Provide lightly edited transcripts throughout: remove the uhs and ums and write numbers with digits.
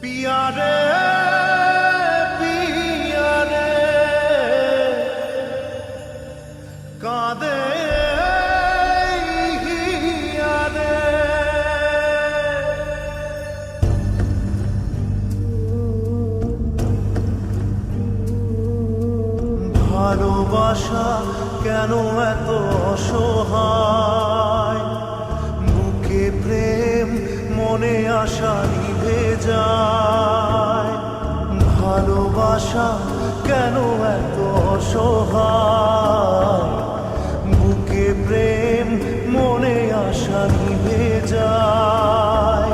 পিয়ারে পিয়ারে কাঁদে হিয়ারে ভালোবাসা কেন এত অসহায়, বুকে প্রেম মনে আশা নিভে যায়। ভালোবাসা কেন এত অসহায়, বুকে প্রেম মনে আশা নিভে যায়।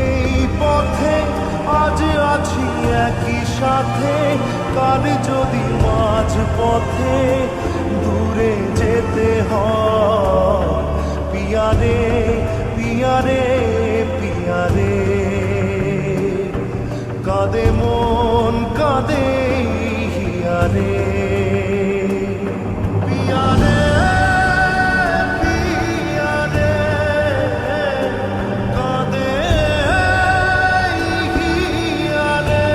এই পথে আজ আছি একই সাথে, কাল যদি মাঝ পথে দূরে যেতে হয়। পিয়ারে পিয়ারে পিয়ারে কাঁদে মন কাঁদে হিয়ারে। পিয়ারে পিয়ারে কাঁদে হিয়ারে।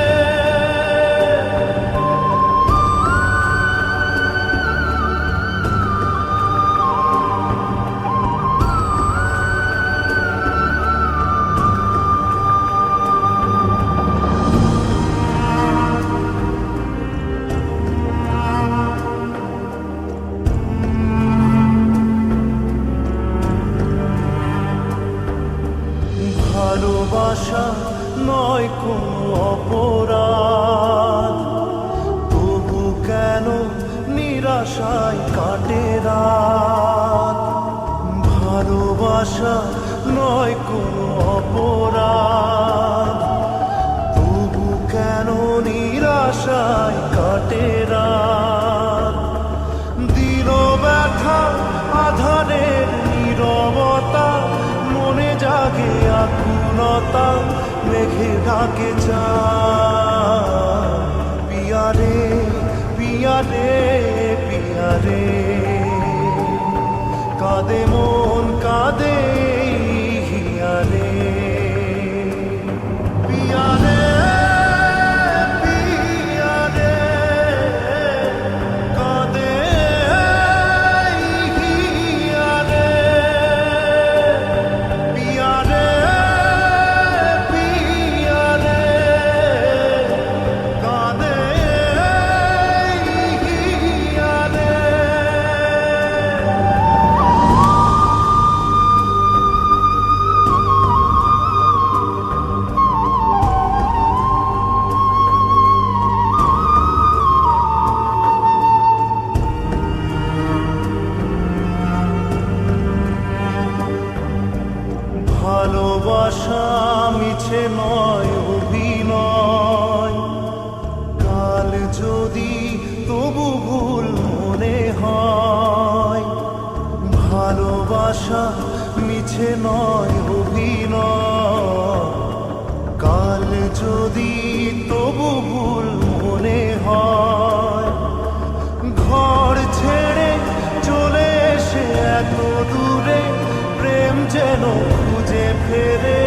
ভালোবাসা নয় কোনো অপরাধ, তবু কেন নিরাশায় কাটে রাত। ভালোবাসা নয় কোনো অপরাধ, তবু কেন নিরাশায় কাটে রাত। দিল ব্যথা আধারের নীরবতা, মনে জাগে আকুলতা, মেঘে ঢাকে চাঁদ। পিয়ারে পিয়ারে পিয়ারে কাঁদে মন কাঁদে হিয়ারে। পিয়ারে পিয়ারে কাঁদে হিয়ারে। পিয়ারে পিয়ারে কাঁদে হিয়ারে। ভালোবাসা মিছে নয় অভিনয়, কাল যদি তবু ভুল মনে হয়। ভালোবাসা মিছে নয় অভিনয়, কাল যদি তবু ভুল মনে হয়। ঘর ছেড়ে চলে এসে এত দূরে, প্রেম যেন খুঁজে ফেরে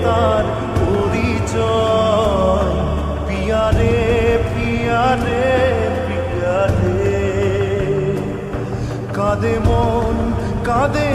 তার পরিচয়। পিয়ারে পিয়ারে পিয়ারে কাঁদে মন কাঁদে